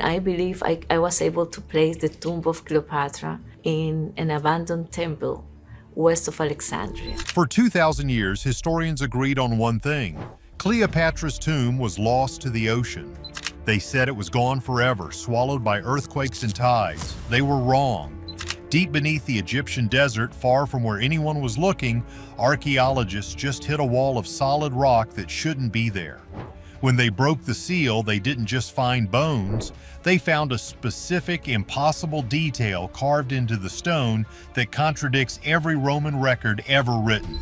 I believe I was able to place the tomb of Cleopatra in an abandoned temple west of Alexandria. For 2,000 years, historians agreed on one thing. Cleopatra's tomb was lost to the ocean. They said it was gone forever, swallowed by earthquakes and tides. They were wrong. Deep beneath the Egyptian desert, far from where anyone was looking, archaeologists just hit a wall of solid rock that shouldn't be there. When they broke the seal, they didn't just find bones, they found a specific, impossible detail carved into the stone that contradicts every Roman record ever written.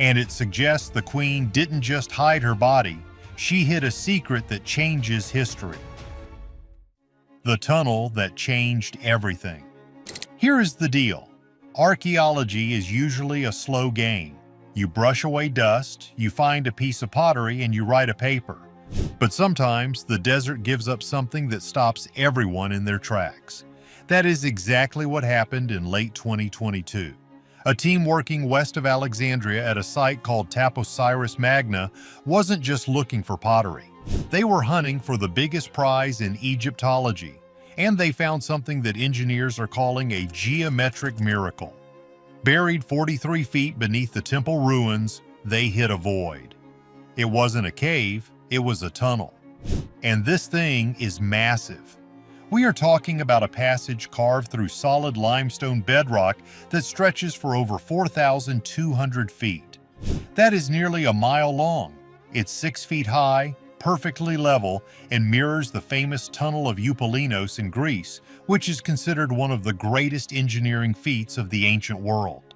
And it suggests the queen didn't just hide her body, she hid a secret that changes history. The tunnel that changed everything. Here is the deal. Archaeology is usually a slow game. You brush away dust, you find a piece of pottery, and you write a paper. But sometimes the desert gives up something that stops everyone in their tracks. That is exactly what happened in late 2022. A team working west of Alexandria at a site called Taposiris Magna wasn't just looking for pottery. They were hunting for the biggest prize in Egyptology, and they found something that engineers are calling a geometric miracle. Buried 43 feet beneath the temple ruins, they hit a void. It wasn't a cave, it was a tunnel. And this thing is massive. We are talking about a passage carved through solid limestone bedrock that stretches for over 4,200 feet. That is nearly a mile long. It's 6 feet high, perfectly level, and mirrors the famous Tunnel of Eupalinos in Greece, which is considered one of the greatest engineering feats of the ancient world.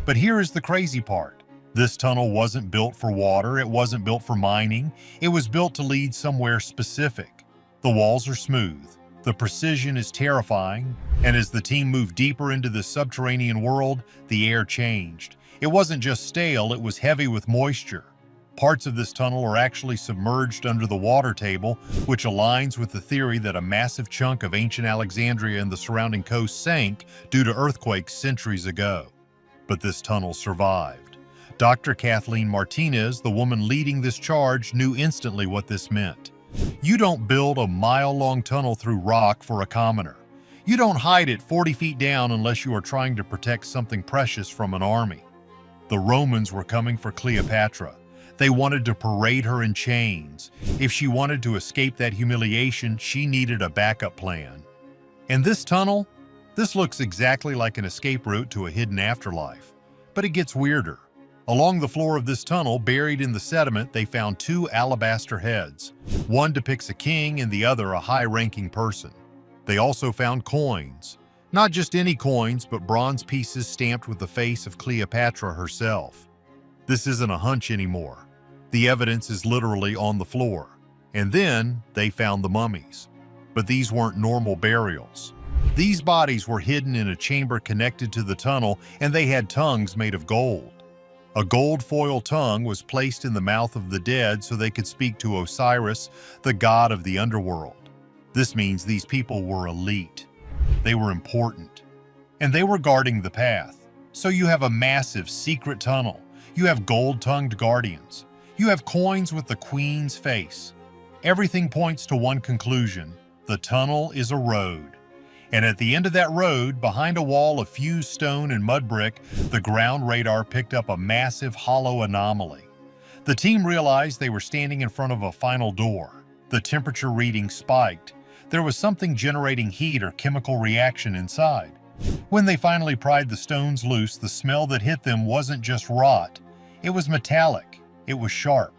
But here is the crazy part. This tunnel wasn't built for water, it wasn't built for mining, it was built to lead somewhere specific. The walls are smooth, the precision is terrifying, and as the team moved deeper into the subterranean world, the air changed. It wasn't just stale, it was heavy with moisture. Parts of this tunnel are actually submerged under the water table, which aligns with the theory that a massive chunk of ancient Alexandria and the surrounding coast sank due to earthquakes centuries ago. But this tunnel survived. Dr. Kathleen Martinez, the woman leading this charge, knew instantly what this meant. You don't build a mile-long tunnel through rock for a commoner. You don't hide it 40 feet down unless you are trying to protect something precious from an army. The Romans were coming for Cleopatra. They wanted to parade her in chains. If she wanted to escape that humiliation, she needed a backup plan. And this tunnel? This looks exactly like an escape route to a hidden afterlife. But it gets weirder. Along the floor of this tunnel, buried in the sediment, they found two alabaster heads. One depicts a king and the other a high-ranking person. They also found coins. Not just any coins, but bronze pieces stamped with the face of Cleopatra herself. This isn't a hunch anymore. The evidence is literally on the floor. And then they found the mummies. But these weren't normal burials. These bodies were hidden in a chamber connected to the tunnel, and they had tongues made of gold. A gold foil tongue was placed in the mouth of the dead so they could speak to Osiris, the god of the underworld. This means these people were elite. They were important. And they were guarding the path. So you have a massive secret tunnel. You have gold-tongued guardians. You have coins with the queen's face. Everything points to one conclusion. The tunnel is a road. And at the end of that road, behind a wall of fused stone and mud brick, the ground radar picked up a massive hollow anomaly. The team realized they were standing in front of a final door. The temperature reading spiked. There was something generating heat or chemical reaction inside. When they finally pried the stones loose, the smell that hit them wasn't just rot. It was metallic. It was sharp.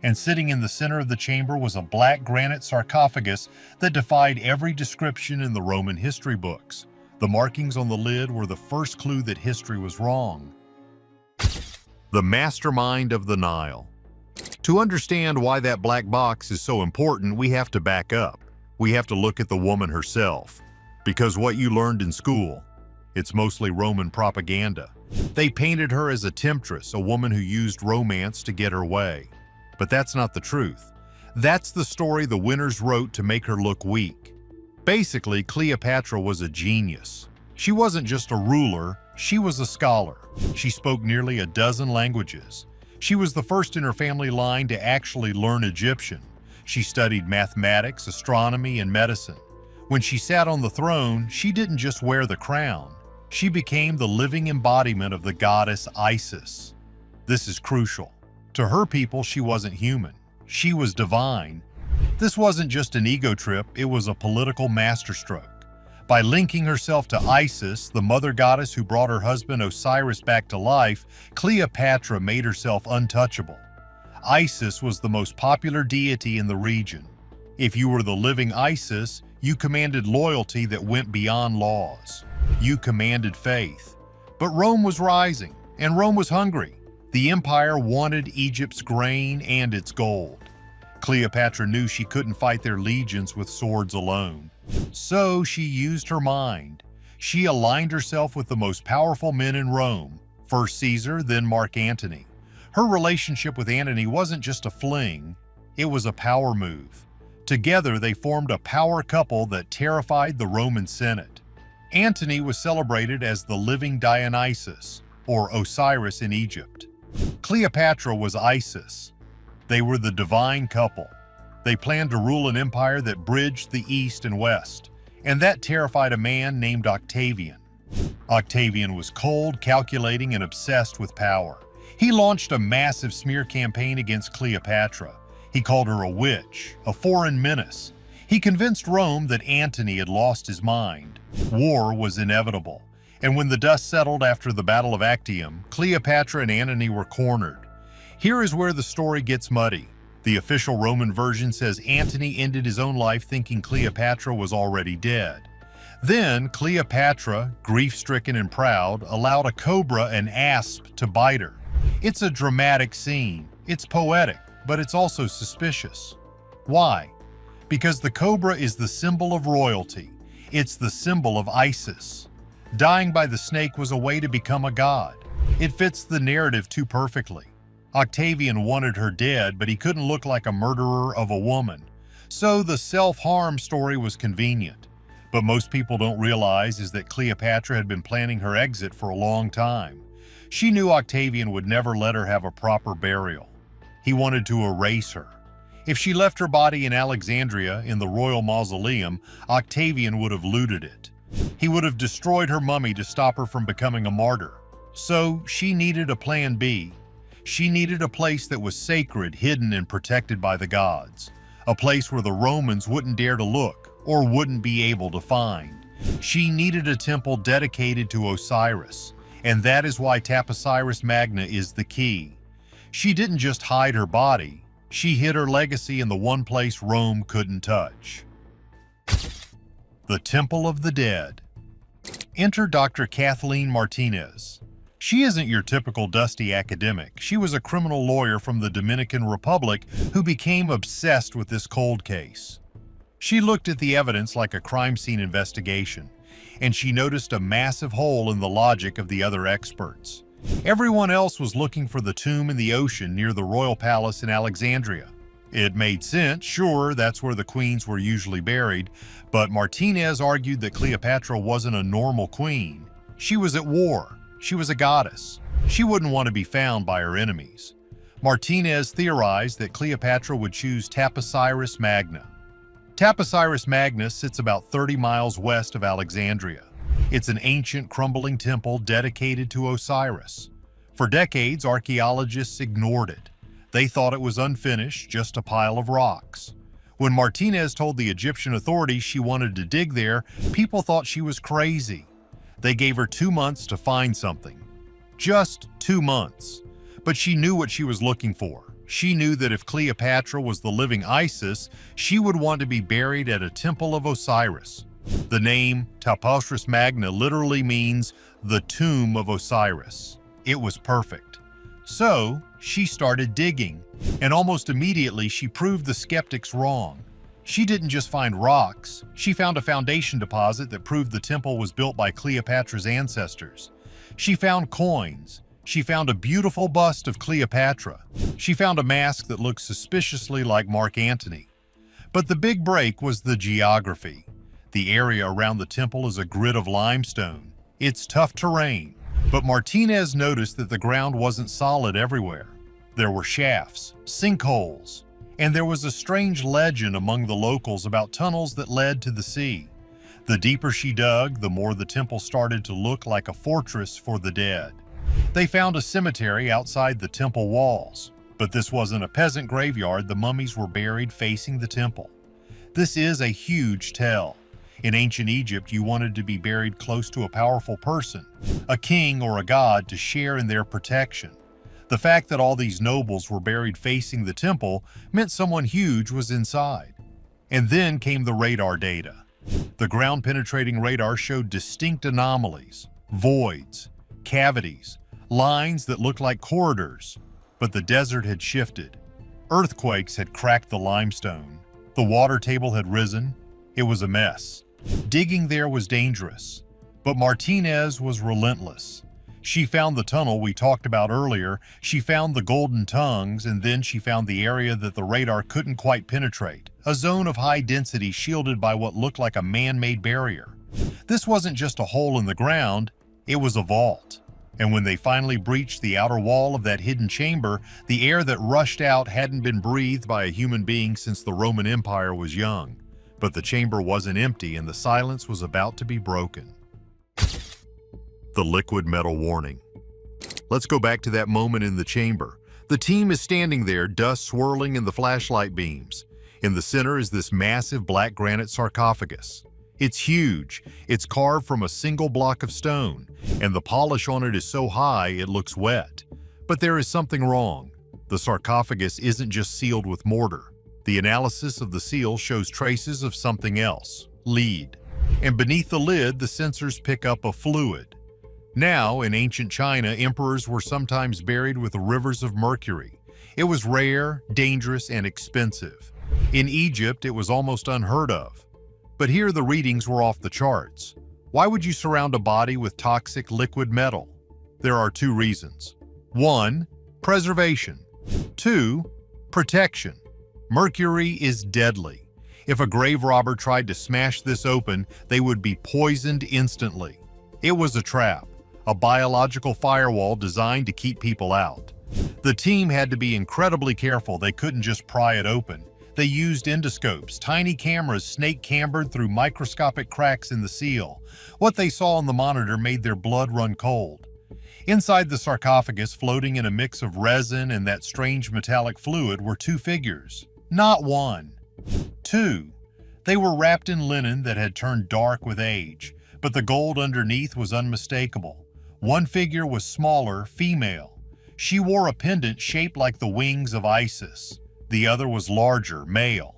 And sitting in the center of the chamber was a black granite sarcophagus that defied every description in the Roman history books. The markings on the lid were the first clue that history was wrong. The mastermind of the Nile. To understand why that black box is so important, we have to back up. We have to look at the woman herself. Because what you learned in school, it's mostly Roman propaganda. They painted her as a temptress, a woman who used romance to get her way. But that's not the truth. That's the story the winners wrote to make her look weak. Basically, Cleopatra was a genius. She wasn't just a ruler, she was a scholar. She spoke nearly a dozen languages. She was the first in her family line to actually learn Egyptian. She studied mathematics, astronomy, and medicine. When she sat on the throne, she didn't just wear the crown. She became the living embodiment of the goddess Isis. This is crucial. To her people, she wasn't human. She was divine. This wasn't just an ego trip, it was a political masterstroke. By linking herself to Isis, the mother goddess who brought her husband Osiris back to life, Cleopatra made herself untouchable. Isis was the most popular deity in the region. If you were the living Isis, you commanded loyalty that went beyond laws. You commanded faith. But Rome was rising, and Rome was hungry. The empire wanted Egypt's grain and its gold. Cleopatra knew she couldn't fight their legions with swords alone. So she used her mind. She aligned herself with the most powerful men in Rome, first Caesar, then Mark Antony. Her relationship with Antony wasn't just a fling, it was a power move. Together they formed a power couple that terrified the Roman Senate. Antony was celebrated as the living Dionysus, or Osiris in Egypt. Cleopatra was Isis. They were the divine couple. They planned to rule an empire that bridged the East and West, and that terrified a man named Octavian. Octavian was cold, calculating, and obsessed with power. He launched a massive smear campaign against Cleopatra. He called her a witch, a foreign menace. He convinced Rome that Antony had lost his mind. War was inevitable, and when the dust settled after the Battle of Actium, Cleopatra and Antony were cornered. Here is where the story gets muddy. The official Roman version says Antony ended his own life thinking Cleopatra was already dead. Then Cleopatra, grief-stricken and proud, allowed a cobra, an asp, to bite her. It's a dramatic scene. It's poetic, but it's also suspicious. Why? Because the cobra is the symbol of royalty. It's the symbol of Isis. Dying by the snake was a way to become a god. It fits the narrative too perfectly. Octavian wanted her dead, but he couldn't look like a murderer of a woman. So the self-harm story was convenient. But most people don't realize is that Cleopatra had been planning her exit for a long time. She knew Octavian would never let her have a proper burial. He wanted to erase her. If she left her body in Alexandria in the royal mausoleum, Octavian would have looted it. He would have destroyed her mummy to stop her from becoming a martyr. So she needed a plan B. She needed a place that was sacred, hidden, and protected by the gods. A place where the Romans wouldn't dare to look or wouldn't be able to find. She needed a temple dedicated to Osiris, and that is why Taposiris Magna is the key. She didn't just hide her body, she hid her legacy in the one place Rome couldn't touch. The Temple of the Dead. Enter Dr. Kathleen Martinez. She isn't your typical dusty academic. She was a criminal lawyer from the Dominican Republic who became obsessed with this cold case. She looked at the evidence like a crime scene investigation, and she noticed a massive hole in the logic of the other experts. Everyone else was looking for the tomb in the ocean near the royal palace in Alexandria. It made sense, sure, that's where the queens were usually buried, but Martinez argued that Cleopatra wasn't a normal queen. She was at war. She was a goddess. She wouldn't want to be found by her enemies. Martinez theorized that Cleopatra would choose Taposiris Magna. Taposiris Magna sits about 30 miles west of Alexandria. It's an ancient, crumbling temple dedicated to Osiris. For decades, archaeologists ignored it. They thought it was unfinished, just a pile of rocks. When Martinez told the Egyptian authorities she wanted to dig there, people thought she was crazy. They gave her 2 months to find something. Just 2 months. But she knew what she was looking for. She knew that if Cleopatra was the living Isis, she would want to be buried at a temple of Osiris. The name Taposiris Magna literally means the tomb of Osiris. It was perfect. So she started digging, and almost immediately she proved the skeptics wrong. She didn't just find rocks, she found a foundation deposit that proved the temple was built by Cleopatra's ancestors. She found coins. She found a beautiful bust of Cleopatra. She found a mask that looked suspiciously like Mark Antony. But the big break was the geography. The area around the temple is a grid of limestone. It's tough terrain, but Martinez noticed that the ground wasn't solid everywhere. There were shafts, sinkholes, and there was a strange legend among the locals about tunnels that led to the sea. The deeper she dug, the more the temple started to look like a fortress for the dead. They found a cemetery outside the temple walls, but this wasn't a peasant graveyard. The mummies were buried facing the temple. This is a huge tell. In ancient Egypt, you wanted to be buried close to a powerful person, a king or a god, to share in their protection. The fact that all these nobles were buried facing the temple meant someone huge was inside. And then came the radar data. The ground-penetrating radar showed distinct anomalies, voids, cavities, lines that looked like corridors. But the desert had shifted. Earthquakes had cracked the limestone. The water table had risen. It was a mess. Digging there was dangerous, but Martinez was relentless. She found the tunnel we talked about earlier, she found the golden tongues, and then she found the area that the radar couldn't quite penetrate, a zone of high density shielded by what looked like a man-made barrier. This wasn't just a hole in the ground, it was a vault. And when they finally breached the outer wall of that hidden chamber, the air that rushed out hadn't been breathed by a human being since the Roman Empire was young. But the chamber wasn't empty, and the silence was about to be broken. The liquid metal warning. Let's go back to that moment in the chamber. The team is standing there, dust swirling in the flashlight beams. In the center is this massive black granite sarcophagus. It's huge. It's carved from a single block of stone, and the polish on it is so high it looks wet. But there is something wrong. The sarcophagus isn't just sealed with mortar. The analysis of the seal shows traces of something else, lead. And beneath the lid, the sensors pick up a fluid. Now, in ancient China, emperors were sometimes buried with rivers of mercury. It was rare, dangerous, and expensive. In Egypt, it was almost unheard of. But here the readings were off the charts. Why would you surround a body with toxic liquid metal? There are two reasons. 1. Preservation. 2. Protection. Mercury is deadly. If a grave robber tried to smash this open, they would be poisoned instantly. It was a trap, a biological firewall designed to keep people out. The team had to be incredibly careful. They couldn't just pry it open. They used endoscopes, tiny cameras snake-cambered through microscopic cracks in the seal. What they saw on the monitor made their blood run cold. Inside the sarcophagus, floating in a mix of resin and that strange metallic fluid, were two figures. Not one. Two. They were wrapped in linen that had turned dark with age, but the gold underneath was unmistakable. One figure was smaller, female. She wore a pendant shaped like the wings of Isis. The other was larger, male.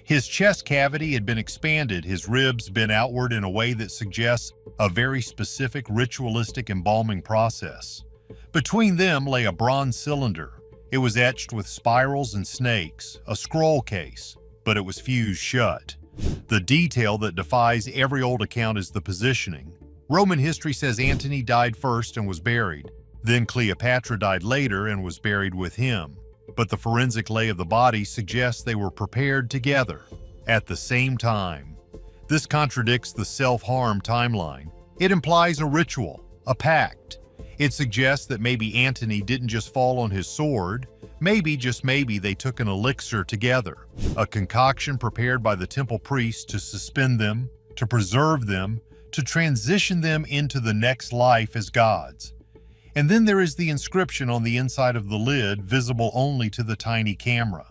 His chest cavity had been expanded, his ribs bent outward in a way that suggests a very specific ritualistic embalming process. Between them lay a bronze cylinder. It was etched with spirals and snakes, a scroll case, but it was fused shut. The detail that defies every old account is the positioning. Roman history says Antony died first and was buried. Then Cleopatra died later and was buried with him. But the forensic lay of the body suggests they were prepared together, at the same time. This contradicts the self-harm timeline. It implies a ritual, a pact. It suggests that maybe Antony didn't just fall on his sword. Maybe, just maybe, they took an elixir together, a concoction prepared by the temple priests to suspend them, to preserve them, to transition them into the next life as gods. And then there is the inscription on the inside of the lid, visible only to the tiny camera.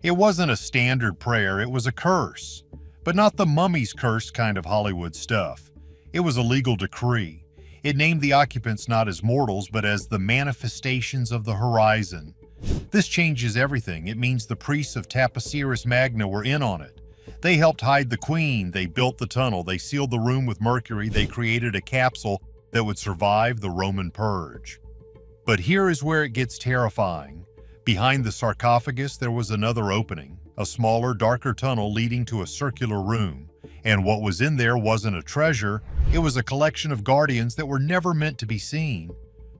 It wasn't a standard prayer, it was a curse. But not the mummy's curse kind of Hollywood stuff. It was a legal decree. It named the occupants not as mortals, but as the manifestations of the horizon. This changes everything. It means the priests of Taposiris Magna were in on it. They helped hide the queen, they built the tunnel, they sealed the room with mercury, they created a capsule that would survive the Roman purge. But here is where it gets terrifying. Behind the sarcophagus there was another opening, a smaller, darker tunnel leading to a circular room. And what was in there wasn't a treasure, it was a collection of guardians that were never meant to be seen.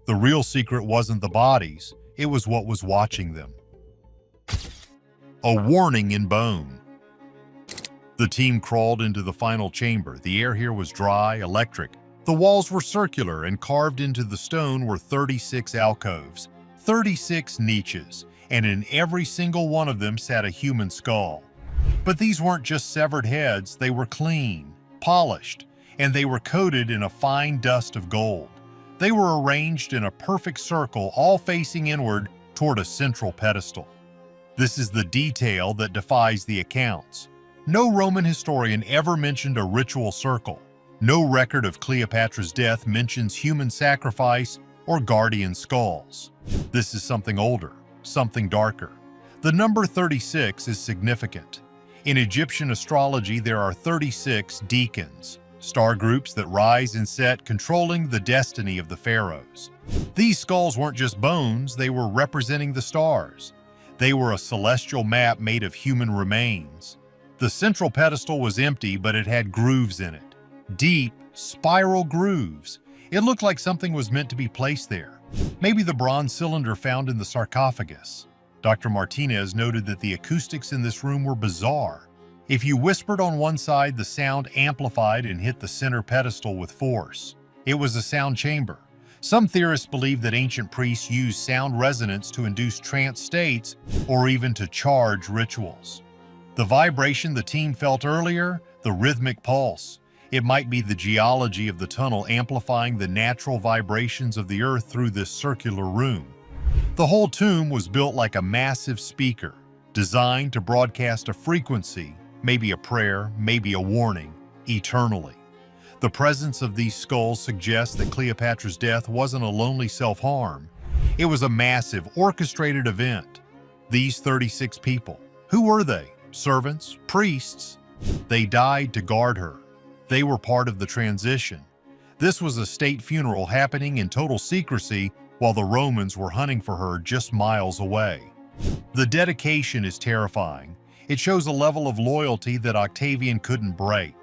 The real secret wasn't the bodies, it was what was watching them. A warning in bone. The team crawled into the final chamber. The air here was dry, electric. The walls were circular, and carved into the stone were 36 alcoves, 36 niches, and in every single one of them sat a human skull. But these weren't just severed heads, they were clean, polished, and they were coated in a fine dust of gold. They were arranged in a perfect circle, all facing inward toward a central pedestal. This is the detail that defies the accounts. No Roman historian ever mentioned a ritual circle. No record of Cleopatra's death mentions human sacrifice or guardian skulls. This is something older, something darker. The number 36 is significant. In Egyptian astrology, there are 36 decans, star groups that rise and set, controlling the destiny of the pharaohs. These skulls weren't just bones, they were representing the stars. They were a celestial map made of human remains. The central pedestal was empty, but it had grooves in it. Deep, spiral grooves. It looked like something was meant to be placed there. Maybe the bronze cylinder found in the sarcophagus. Dr. Martinez noted that the acoustics in this room were bizarre. If you whispered on one side, the sound amplified and hit the center pedestal with force. It was a sound chamber. Some theorists believe that ancient priests used sound resonance to induce trance states or even to charge rituals. The vibration the team felt earlier, the rhythmic pulse, it might be the geology of the tunnel amplifying the natural vibrations of the earth through this circular room. The whole tomb was built like a massive speaker, designed to broadcast a frequency, maybe a prayer, maybe a warning, eternally. The presence of these skulls suggests that Cleopatra's death wasn't a lonely self-harm. It was a massive, orchestrated event. These 36 people, who were they? Servants? Priests? They died to guard her. They were part of the transition. This was a state funeral happening in total secrecy while the Romans were hunting for her just miles away. The dedication is terrifying. It shows a level of loyalty that Octavian couldn't break.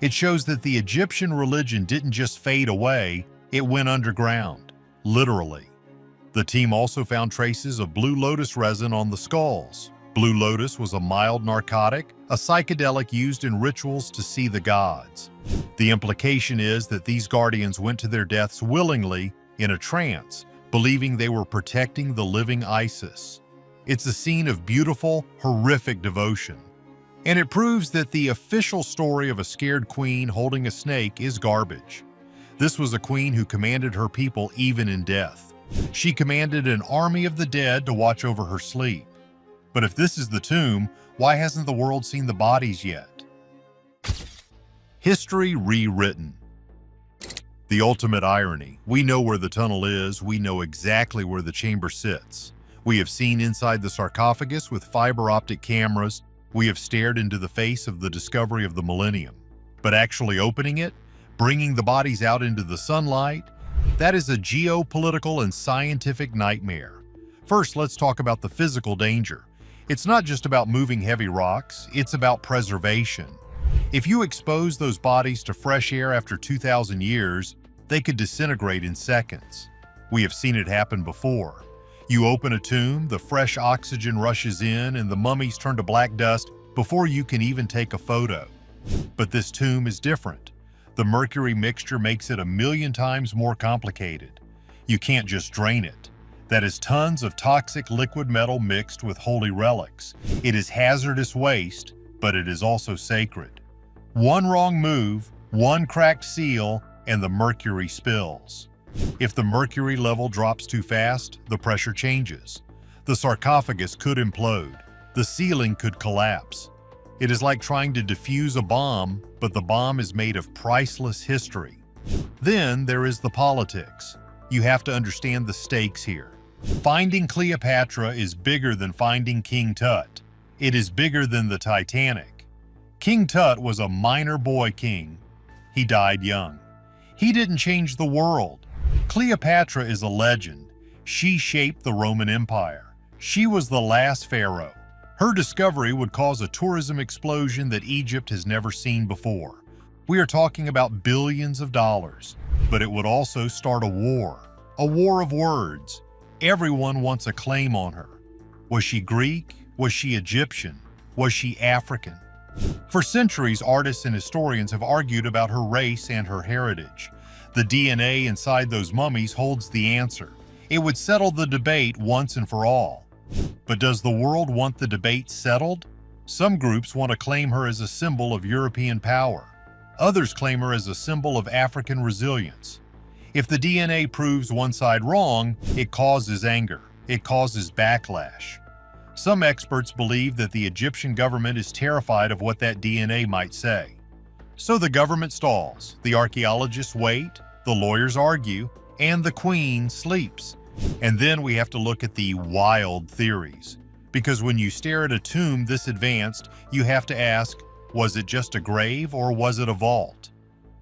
It shows that the Egyptian religion didn't just fade away, it went underground, literally. The team also found traces of blue lotus resin on the skulls. Blue lotus was a mild narcotic, a psychedelic used in rituals to see the gods. The implication is that these guardians went to their deaths willingly in a trance, believing they were protecting the living Isis. It's a scene of beautiful, horrific devotion. And it proves that the official story of a scared queen holding a snake is garbage. This was a queen who commanded her people even in death. She commanded an army of the dead to watch over her sleep. But if this is the tomb, why hasn't the world seen the bodies yet? History rewritten. The ultimate irony. We know where the tunnel is, we know exactly where the chamber sits. We have seen inside the sarcophagus with fiber optic cameras. We have stared into the face of the discovery of the millennium. But actually opening it, bringing the bodies out into the sunlight, that is a geopolitical and scientific nightmare. First, let's talk about the physical danger. It's not just about moving heavy rocks, it's about preservation. If you expose those bodies to fresh air after 2,000 years, they could disintegrate in seconds. We have seen it happen before. You open a tomb, the fresh oxygen rushes in, and the mummies turn to black dust before you can even take a photo. But this tomb is different. The mercury mixture makes it 1,000,000 times more complicated. You can't just drain it. That is tons of toxic liquid metal mixed with holy relics. It is hazardous waste, but it is also sacred. One wrong move, one cracked seal, and the mercury spills. If the mercury level drops too fast, the pressure changes. The sarcophagus could implode. The ceiling could collapse. It is like trying to defuse a bomb, but the bomb is made of priceless history. Then there is the politics. You have to understand the stakes here. Finding Cleopatra is bigger than finding King Tut. It is bigger than the Titanic. King Tut was a minor boy king. He died young. He didn't change the world. Cleopatra is a legend. She shaped the Roman Empire. She was the last pharaoh. Her discovery would cause a tourism explosion that Egypt has never seen before. We are talking about billions of dollars, but it would also start a war of words. Everyone wants a claim on her. Was she Greek? Was she Egyptian? Was she African? For centuries, artists and historians have argued about her race and her heritage. The DNA inside those mummies holds the answer. It would settle the debate once and for all. But does the world want the debate settled? Some groups want to claim her as a symbol of European power. Others claim her as a symbol of African resilience. If the DNA proves one side wrong, it causes anger. It causes backlash. Some experts believe that the Egyptian government is terrified of what that DNA might say. So the government stalls, the archaeologists wait, the lawyers argue, and the queen sleeps. And then we have to look at the wild theories. Because when you stare at a tomb this advanced, you have to ask, was it just a grave or was it a vault?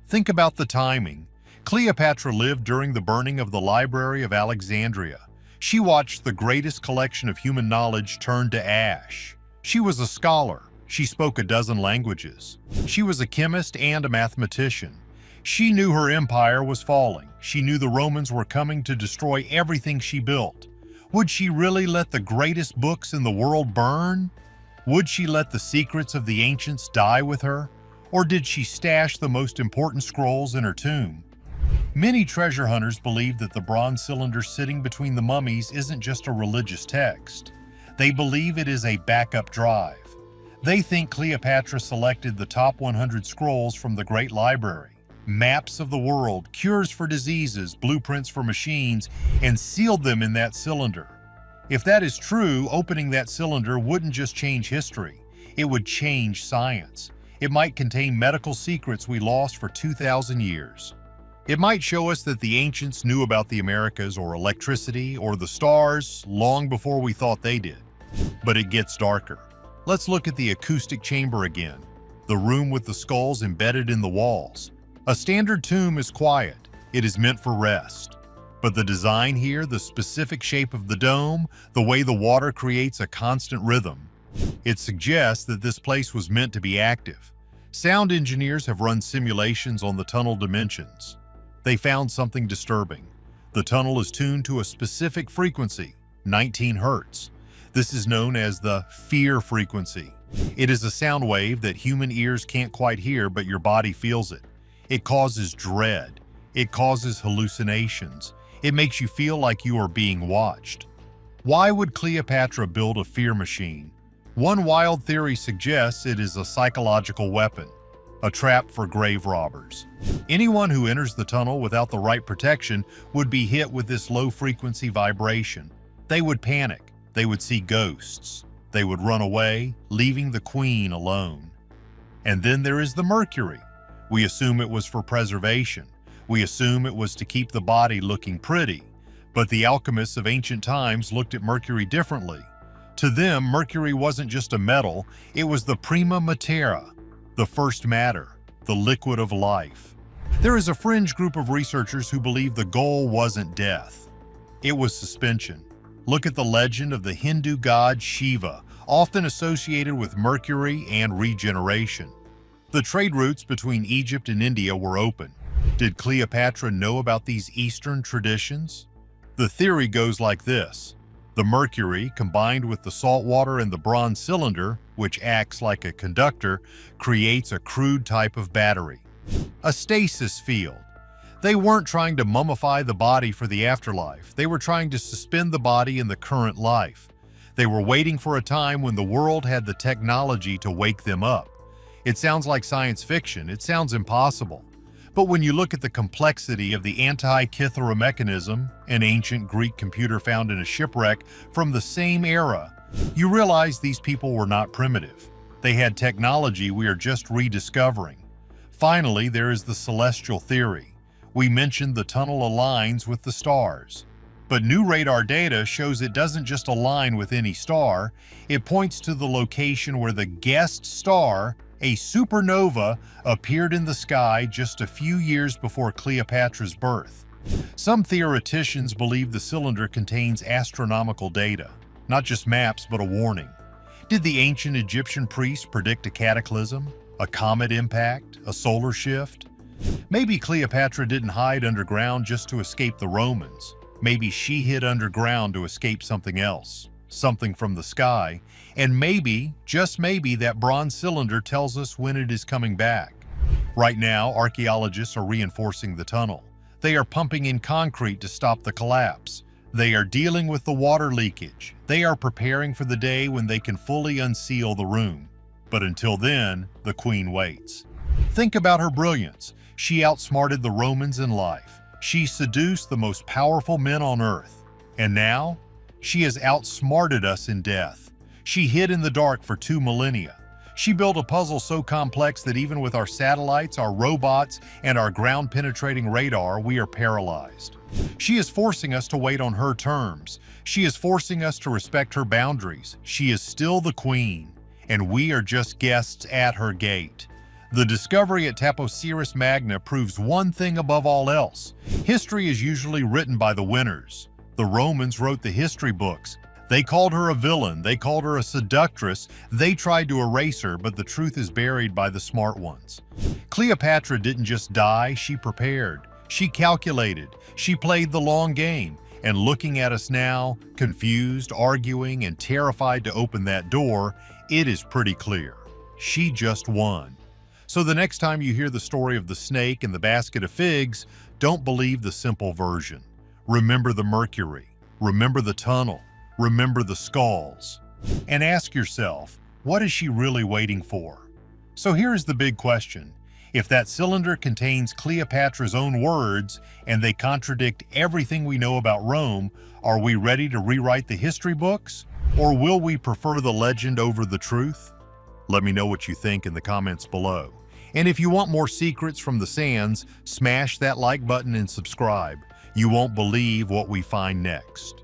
Think about the timing. Cleopatra lived during the burning of the Library of Alexandria. She watched the greatest collection of human knowledge turn to ash. She was a scholar. She spoke a dozen languages. She was a chemist and a mathematician. She knew her empire was falling. She knew the Romans were coming to destroy everything she built. Would she really let the greatest books in the world burn? Would she let the secrets of the ancients die with her? Or did she stash the most important scrolls in her tomb? Many treasure hunters believe that the bronze cylinder sitting between the mummies isn't just a religious text. They believe it is a backup drive. They think Cleopatra selected the top 100 scrolls from the Great Library, maps of the world, cures for diseases, blueprints for machines, and sealed them in that cylinder. If that is true, opening that cylinder wouldn't just change history, it would change science. It might contain medical secrets we lost for 2,000 years. It might show us that the ancients knew about the Americas or electricity or the stars long before we thought they did. But it gets darker. Let's look at the acoustic chamber again, the room with the skulls embedded in the walls. A standard tomb is quiet. It is meant for rest. But the design here, the specific shape of the dome, the way the water creates a constant rhythm, it suggests that this place was meant to be active. Sound engineers have run simulations on the tunnel dimensions. They found something disturbing. The tunnel is tuned to a specific frequency, 19 hertz. This is known as the fear frequency. It is a sound wave that human ears can't quite hear, but your body feels it. It causes dread. It causes hallucinations. It makes you feel like you are being watched. Why would Cleopatra build a fear machine? One wild theory suggests it is a psychological weapon, a trap for grave robbers. Anyone who enters the tunnel without the right protection would be hit with this low-frequency vibration. They would panic. They would see ghosts. They would run away, leaving the queen alone. And then there is the mercury. We assume it was for preservation. We assume it was to keep the body looking pretty. But the alchemists of ancient times looked at mercury differently. To them, mercury wasn't just a metal, it was the prima materia, the first matter, the liquid of life. There is a fringe group of researchers who believe the goal wasn't death. It was suspension. Look at the legend of the Hindu god Shiva, often associated with mercury and regeneration. The trade routes between Egypt and India were open. Did Cleopatra know about these Eastern traditions? The theory goes like this. The mercury, combined with the salt water in the bronze cylinder, which acts like a conductor, creates a crude type of battery. A stasis field. They weren't trying to mummify the body for the afterlife. They were trying to suspend the body in the current life. They were waiting for a time when the world had the technology to wake them up. It sounds like science fiction. It sounds impossible. But when you look at the complexity of the Antikythera mechanism, an ancient Greek computer found in a shipwreck from the same era, you realize these people were not primitive. They had technology we are just rediscovering. Finally, there is the celestial theory. We mentioned the tunnel aligns with the stars. But new radar data shows it doesn't just align with any star, it points to the location where the guest star, a supernova, appeared in the sky just a few years before Cleopatra's birth. Some theoreticians believe the cylinder contains astronomical data, not just maps but a warning. Did the ancient Egyptian priests predict a cataclysm, a comet impact, a solar shift? Maybe Cleopatra didn't hide underground just to escape the Romans. Maybe she hid underground to escape something else, something from the sky, and maybe, just maybe, that bronze cylinder tells us when it is coming back. Right now, archaeologists are reinforcing the tunnel. They are pumping in concrete to stop the collapse. They are dealing with the water leakage. They are preparing for the day when they can fully unseal the room. But until then, the queen waits. Think about her brilliance. She outsmarted the Romans in life. She seduced the most powerful men on earth. And now, she has outsmarted us in death. She hid in the dark for 2 millennia. She built a puzzle so complex that even with our satellites, our robots, and our ground-penetrating radar, we are paralyzed. She is forcing us to wait on her terms. She is forcing us to respect her boundaries. She is still the queen, and we are just guests at her gate. The discovery at Taposiris Magna proves one thing above all else. History is usually written by the winners. The Romans wrote the history books. They called her a villain, they called her a seductress, they tried to erase her, but the truth is buried by the smart ones. Cleopatra didn't just die, she prepared. She calculated, she played the long game, and looking at us now, confused, arguing, and terrified to open that door, it is pretty clear. She just won. So the next time you hear the story of the snake and the basket of figs, don't believe the simple version. Remember the mercury, remember the tunnel, remember the skulls, and ask yourself, what is she really waiting for? So here's the big question. If that cylinder contains Cleopatra's own words and they contradict everything we know about Rome, are we ready to rewrite the history books? Or will we prefer the legend over the truth? Let me know what you think in the comments below. And if you want more secrets from the sands, smash that like button and subscribe. You won't believe what we find next.